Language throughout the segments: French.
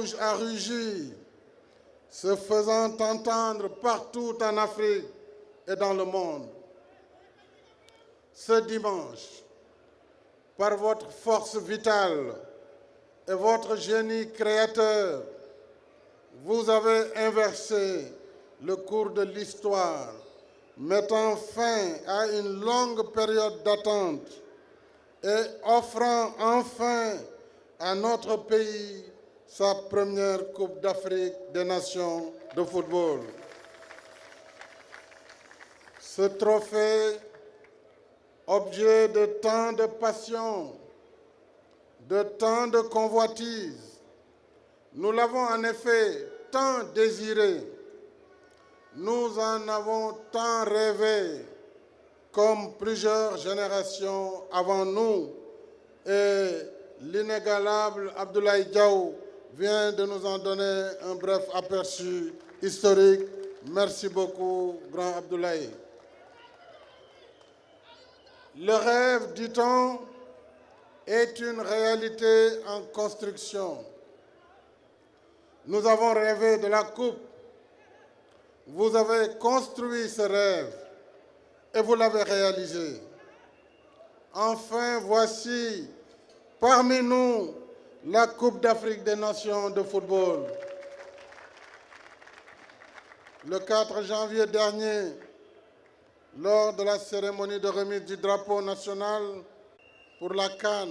rouge a rugi, se faisant entendre partout en Afrique et dans le monde. Ce dimanche, par votre force vitale et votre génie créateur, vous avez inversé le cours de l'histoire, mettant fin à une longue période d'attente et offrant enfin à notre pays sa première Coupe d'Afrique des Nations de football. Ce trophée, objet de tant de passion, de tant de convoitises, nous l'avons en effet tant désiré, nous en avons tant rêvé, comme plusieurs générations avant nous, et l'inégalable Abdoulaye Diaw vient de nous en donner un bref aperçu historique. Merci beaucoup, grand Abdoulaye. Le rêve, dit-on, est une réalité en construction. Nous avons rêvé de la coupe. Vous avez construit ce rêve et vous l'avez réalisé. Enfin, voici parmi nous la Coupe d'Afrique des Nations de football. Le 4 janvier dernier, lors de la cérémonie de remise du drapeau national pour la CAN,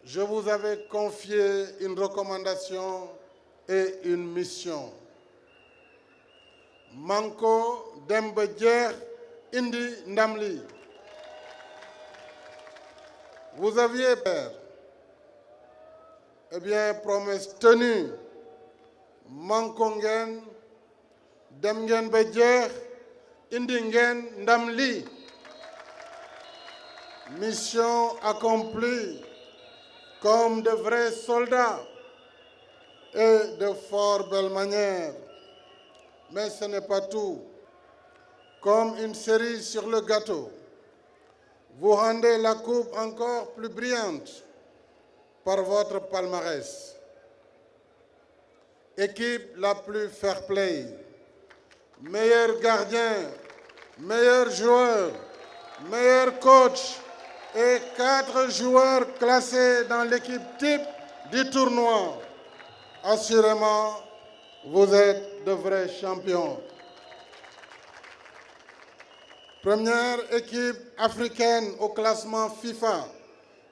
je vous avais confié une recommandation et une mission. Manko Demba Jeex indi ndam li. Vous aviez peur. Eh bien, promesse tenue. Manko ngeen dem ngeen ba jeex indi ngeen ndam li. Mission accomplie comme de vrais soldats et de fort belle manière. Mais ce n'est pas tout. Comme une cerise sur le gâteau, vous rendez la coupe encore plus brillante par votre palmarès. Équipe la plus fair-play, meilleur gardien, meilleur joueur, meilleur coach et 4 joueurs classés dans l'équipe type du tournoi. Assurément, vous êtes de vrais champions. Première équipe africaine au classement FIFA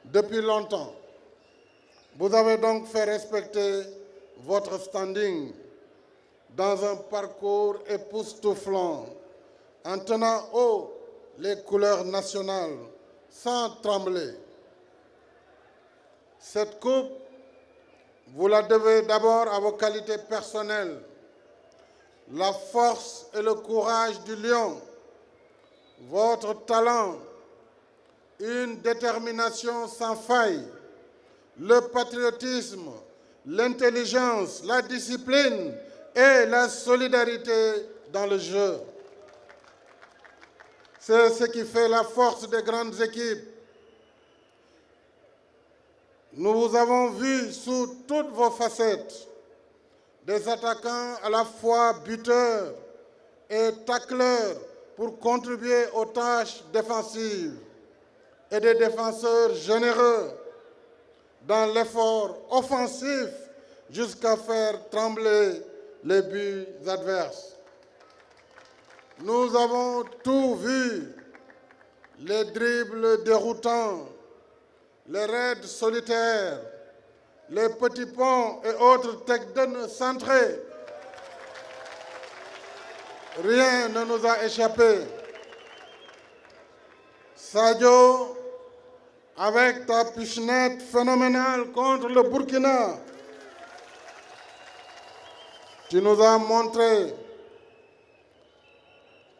depuis longtemps. Vous avez donc fait respecter votre standing dans un parcours époustouflant, en tenant haut les couleurs nationales, sans trembler. Cette coupe, vous la devez d'abord à vos qualités personnelles, la force et le courage du lion, votre talent, une détermination sans faille, le patriotisme, l'intelligence, la discipline et la solidarité dans le jeu. C'est ce qui fait la force des grandes équipes. Nous vous avons vu sous toutes vos facettes, des attaquants à la fois buteurs et tacleurs pour contribuer aux tâches défensives et des défenseurs généreux dans l'effort offensif jusqu'à faire trembler les buts adverses. Nous avons tout vu, les dribbles déroutants, les raids solitaires, les petits ponts et autres takedowns centrés. Rien ne nous a échappé. Sadio, avec ta pichenette phénoménale contre le Burkina, tu nous as montré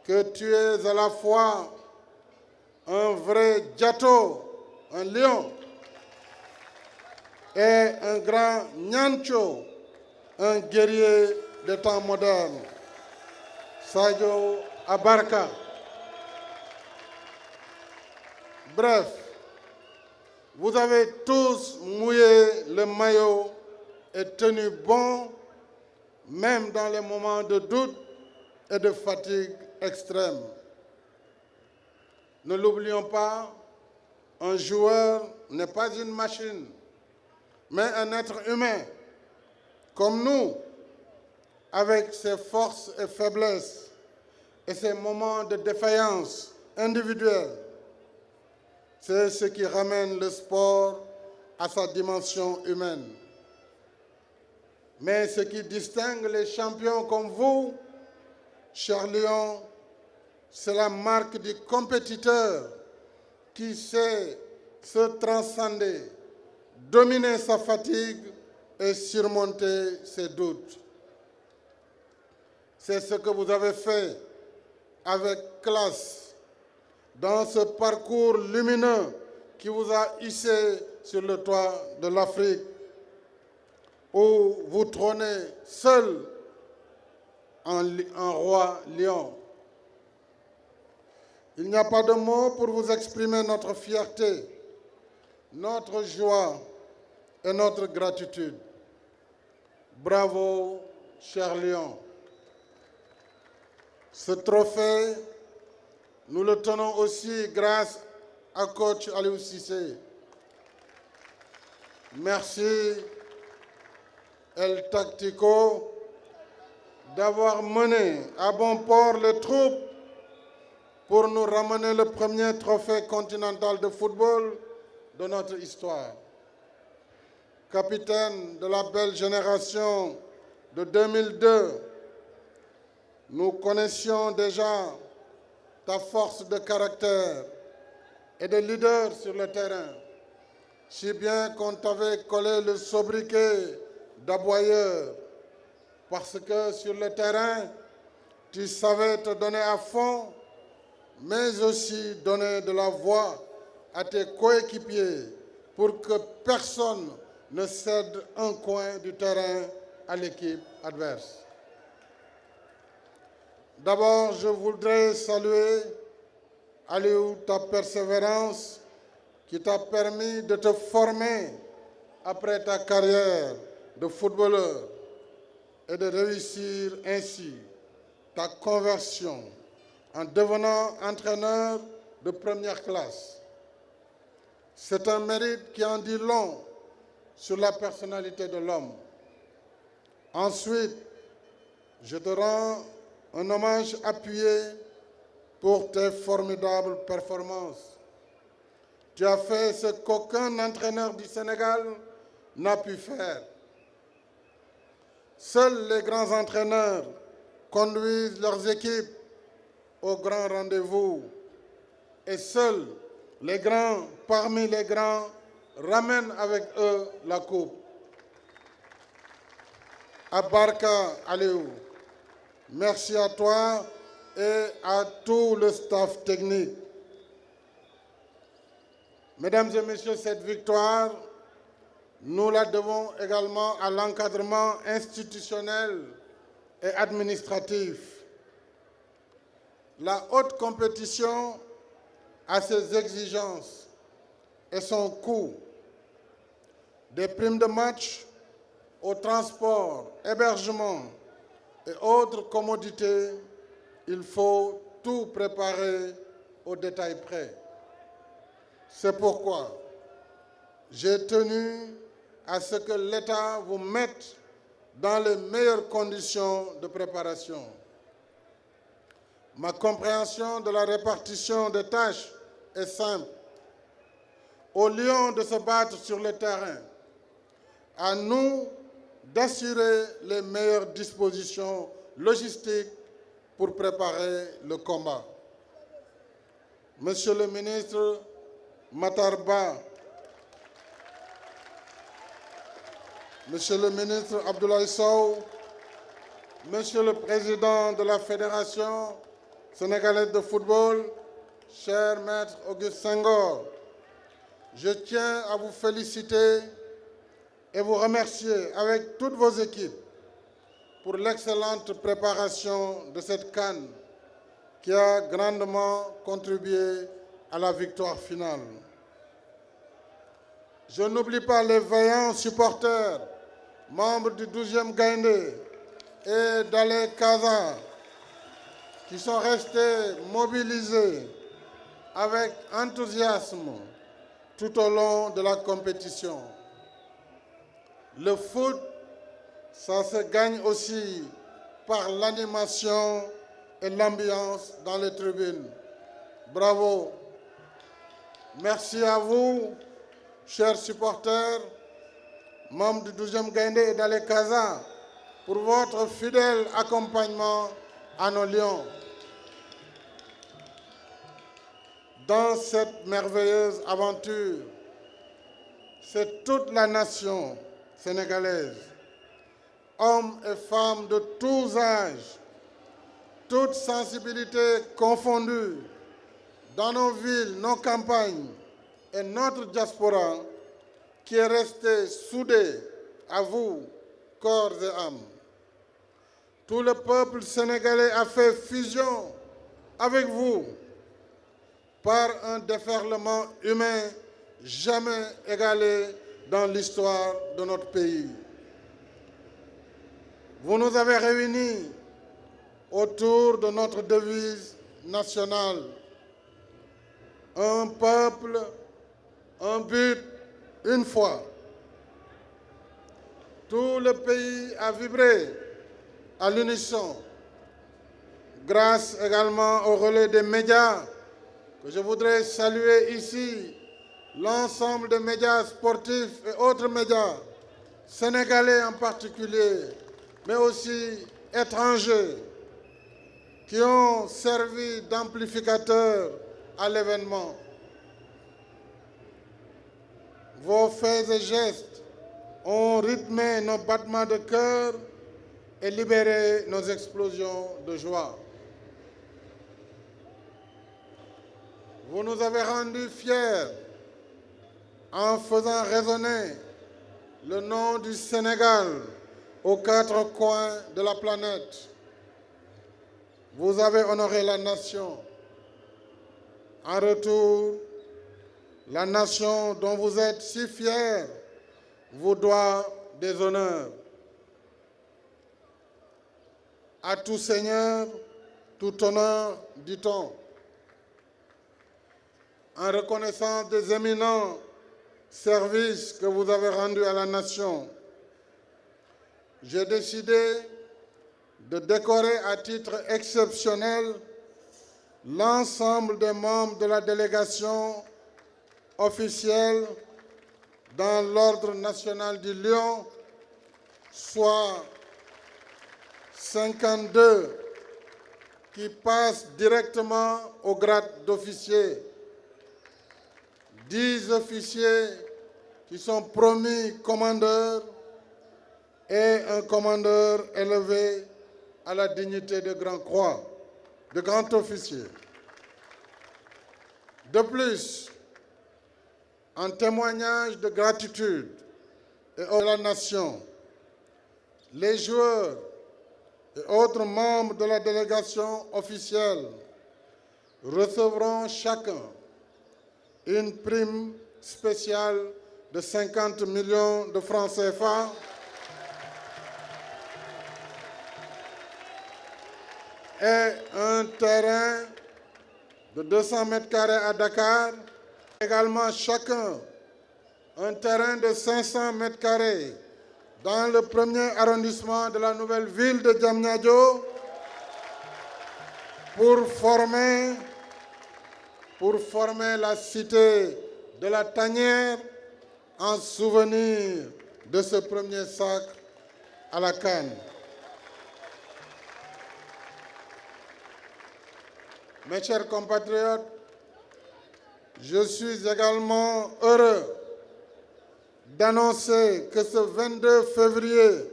que tu es à la fois un vrai Diato, un lion, et un grand Nyancho, un guerrier des temps modernes. Sadio Abarka. Bref, vous avez tous mouillé le maillot et tenu bon, même dans les moments de doute et de fatigue extrême. Ne l'oublions pas, un joueur n'est pas une machine, mais un être humain, comme nous, avec ses forces et faiblesses et ses moments de défaillance individuelle. C'est ce qui ramène le sport à sa dimension humaine. Mais ce qui distingue les champions comme vous, chers Lions, c'est la marque du compétiteur qui sait se transcender, dominer sa fatigue et surmonter ses doutes. C'est ce que vous avez fait avec classe dans ce parcours lumineux qui vous a hissé sur le toit de l'Afrique, où vous trônez seul en roi lion. Il n'y a pas de mots pour vous exprimer notre fierté, notre joie et notre gratitude. Bravo, cher Lion. Ce trophée, nous le tenons aussi grâce à coach Aliou Cissé. Merci, El Tactico, d'avoir mené à bon port les troupes pour nous ramener le premier trophée continental de football de notre histoire. Capitaine de la belle génération de 2002, nous connaissions déjà ta force de caractère et de leader sur le terrain, si bien qu'on t'avait collé le sobriquet d'aboyeur, parce que sur le terrain, tu savais te donner à fond, mais aussi donner de la voix à tes coéquipiers pour que personne ne cède un coin du terrain à l'équipe adverse. D'abord, je voudrais saluer, Aliou, ta persévérance qui t'a permis de te former après ta carrière de footballeur et de réussir ainsi ta conversion en devenant entraîneur de première classe. C'est un mérite qui en dit long sur la personnalité de l'homme. Ensuite, je te rends un hommage appuyé pour tes formidables performances. Tu as fait ce qu'aucun entraîneur du Sénégal n'a pu faire. Seuls les grands entraîneurs conduisent leurs équipes au grand rendez-vous et seuls les grands parmi les grands ramènent avec eux la coupe. Abarka Aliou, merci à toi et à tout le staff technique. Mesdames et messieurs, cette victoire, nous la devons également à l'encadrement institutionnel et administratif. La haute compétition a ses exigences et son coût. Des primes de match au transport, hébergement et autres commodités, il faut tout préparer au détail près. C'est pourquoi j'ai tenu à ce que l'État vous mette dans les meilleures conditions de préparation. Ma compréhension de la répartition des tâches est simple. Aux Lions de se battre sur le terrain, à nous d'assurer les meilleures dispositions logistiques pour préparer le combat. Monsieur le ministre Matar Ba, Monsieur le ministre Abdoulaye Sow, Monsieur le Président de la Fédération sénégalaise de football, cher Maître Auguste Senghor, je tiens à vous féliciter et vous remercier avec toutes vos équipes pour l'excellente préparation de cette CAN qui a grandement contribué à la victoire finale. Je n'oublie pas les vaillants supporters membres du 12e Gaïndé et d'Alé Kaza, qui sont restés mobilisés avec enthousiasme tout au long de la compétition. Le foot, ça se gagne aussi par l'animation et l'ambiance dans les tribunes. Bravo. Merci à vous, chers supporters, membres du 12e Gaïndé et d'Alé Kaza, pour votre fidèle accompagnement à nos Lions. Dans cette merveilleuse aventure, c'est toute la nation sénégalaise, hommes et femmes de tous âges, toutes sensibilités confondues, dans nos villes, nos campagnes et notre diaspora, qui est restée soudée à vous, corps et âme. Tout le peuple sénégalais a fait fusion avec vous par un déferlement humain jamais égalé dans l'histoire de notre pays. Vous nous avez réunis autour de notre devise nationale. Un peuple, un but, une foi. Tout le pays a vibré à l'unisson, grâce également au relais des médias, que je voudrais saluer ici, l'ensemble des médias sportifs et autres médias, sénégalais en particulier, mais aussi étrangers, qui ont servi d'amplificateurs à l'événement. Vos faits et gestes ont rythmé nos battements de cœur et libéré nos explosions de joie. Vous nous avez rendus fiers en faisant résonner le nom du Sénégal aux quatre coins de la planète. Vous avez honoré la nation. En retour, la nation dont vous êtes si fiers vous doit des honneurs. À tout seigneur, tout honneur, dit-on. En reconnaissance des éminents services que vous avez rendus à la nation, j'ai décidé de décorer à titre exceptionnel l'ensemble des membres de la délégation officielle dans l'Ordre national du Lion, soit 52 qui passent directement au grade d'officier, 10 officiers qui sont promis commandeurs et un commandeur élevé à la dignité de Grand Croix, de grand officier. De plus, en témoignage de gratitude et à la nation, les joueurs et autres membres de la délégation officielle recevront chacun une prime spéciale de 50 millions de francs CFA et un terrain de 200 mètres carrés à Dakar. Également chacun un terrain de 500 mètres carrés dans le premier arrondissement de la nouvelle ville de Diamniadio pour former la cité de la Tanière en souvenir de ce premier sacre à la CAN. Mes chers compatriotes, je suis également heureux d'annoncer que ce 22 février,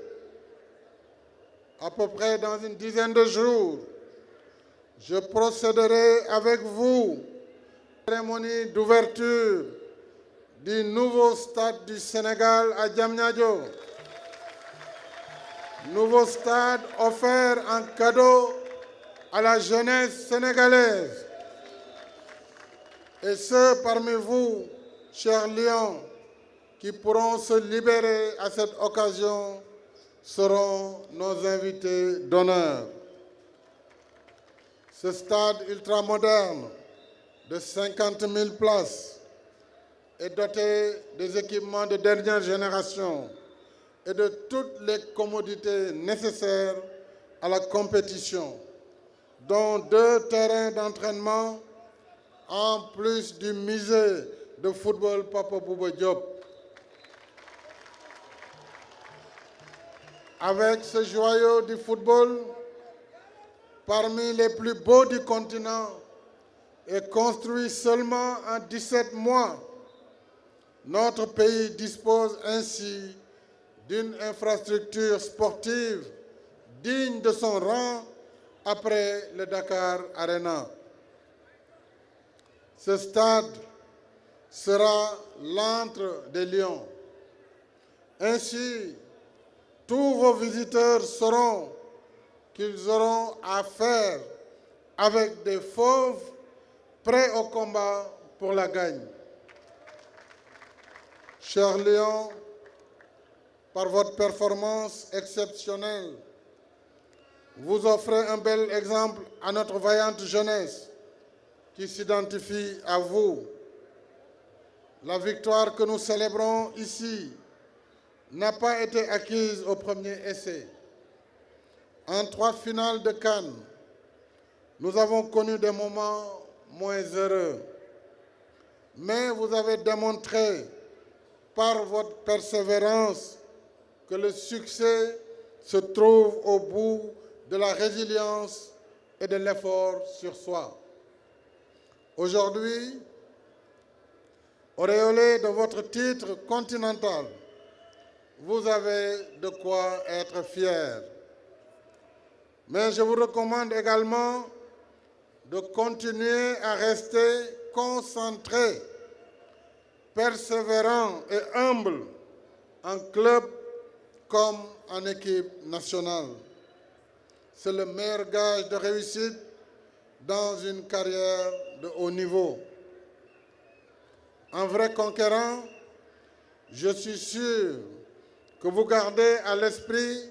à peu près dans une dizaine de jours, je procéderai avec vous à la cérémonie d'ouverture du nouveau stade du Sénégal à Diamniadio. Nouveau stade offert en cadeau à la jeunesse sénégalaise. Et ceux parmi vous, chers Lions, qui pourront se libérer à cette occasion seront nos invités d'honneur. Ce stade ultramoderne de 50 000 places est doté des équipements de dernière génération et de toutes les commodités nécessaires à la compétition, dont 2 terrains d'entraînement en plus du musée de football Papa Bouba Diop. Avec ce joyau du football, parmi les plus beaux du continent et construit seulement en 17 mois, notre pays dispose ainsi d'une infrastructure sportive digne de son rang après le Dakar Arena. Ce stade sera l'antre des lions. Ainsi, tous vos visiteurs sauront qu'ils auront à faire avec des fauves prêts au combat pour la gagne. Chers lions, par votre performance exceptionnelle, vous offrez un bel exemple à notre vaillante jeunesse qui s'identifie à vous. La victoire que nous célébrons ici n'a pas été acquise au premier essai. En 3 finales de CAN, nous avons connu des moments moins heureux. Mais vous avez démontré par votre persévérance que le succès se trouve au bout de la résilience et de l'effort sur soi. Aujourd'hui, auréolé de votre titre continental, vous avez de quoi être fier. Mais je vous recommande également de continuer à rester concentré, persévérant et humble en club comme en équipe nationale. C'est le meilleur gage de réussite dans une carrière de haut niveau. En vrai conquérant, je suis sûr que vous gardez à l'esprit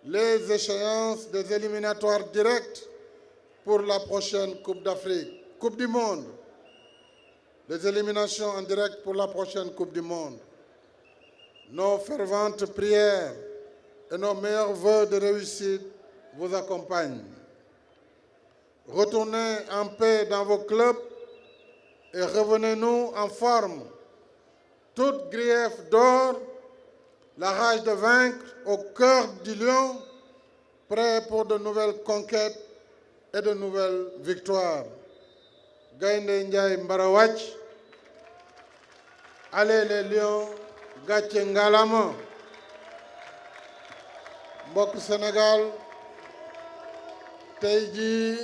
les échéances des éliminatoires directs pour la prochaine Coupe d'Afrique, Coupe du Monde, les éliminations en direct pour la prochaine Coupe du Monde. Nos ferventes prières et nos meilleurs vœux de réussite vous accompagnent. Retournez en paix dans vos clubs et revenez-nous en forme. Toute grief d'or, la rage de vaincre au cœur du lion, prêt pour de nouvelles conquêtes et de nouvelles victoires. Gaïndé Ndiaye Mbarawach, allez les lions, Gatche Ngalama, mbokk Sénégal, tey jii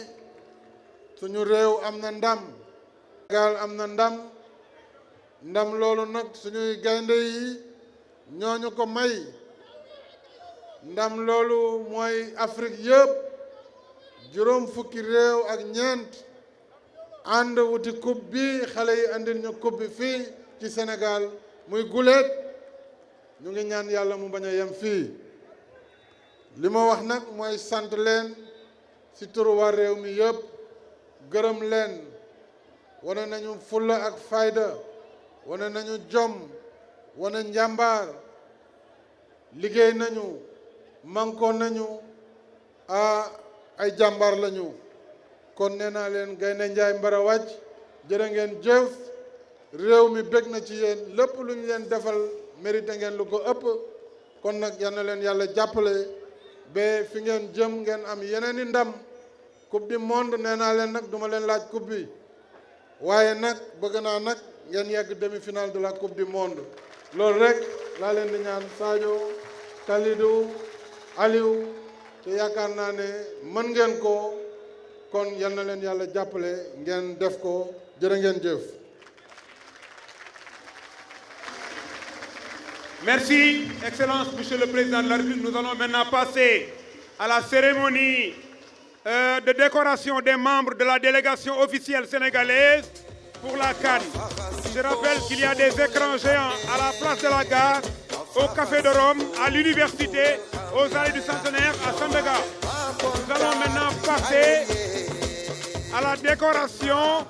suñu réew am na ndam. Sénégal am na ndam, ndam loolu nag suñuy gaynde yi ñooñu ko may. Ndam loolu mooy Afrique yëpp, juróom fukki réew ak ñeent ànd wuti coupe bi, xale yi andil ñu coupe bi fii ci Sénégal muy guléet. ñu ngi ñaan yàlla mu bañ a yem fii. li ma wax nag mooy sant leen ci turu waa réew mi yëpp, gërëm leen. wane nañu fulla ak fayda, wane nañu jom, wane njàmbaar, liggéey nañu, mankoon nañu, ay jàmbaar lañu. kon nee naa leen Gaynde Njaay Mbarawacc, jërë ngeen jëf. réew mi bég na ci yéen, lépp lu ñu leen defal mérité ngeen lu ko ëpp. kon nag yal na leen yàlla jàppale ba fi ngeen jëm ngeen am yeneen i ndam. coupe du monde nee naa leen nag duma leen laaj coupe bi, waaye nag bëgg naa nag ngeen yegg demi-finale de la coupe du monde. loolu rek laa leen di ñaan Sadio, Kalidou, Aliou, te yaakaar naa ne mën ngeen ko. kon yal na leen yàlla jàppale ngeen def ko. jërë ngeen jëf. Merci, Excellence, Monsieur le Président de la République. Nous allons maintenant passer à la cérémonie de décoration des membres de la délégation officielle sénégalaise pour la CAN. Je rappelle qu'il y a des écrans géants à la place de la gare au Café de Rome, à l'université, aux Allées du Centenaire, à Sandaga. Nous allons maintenant passer à la décoration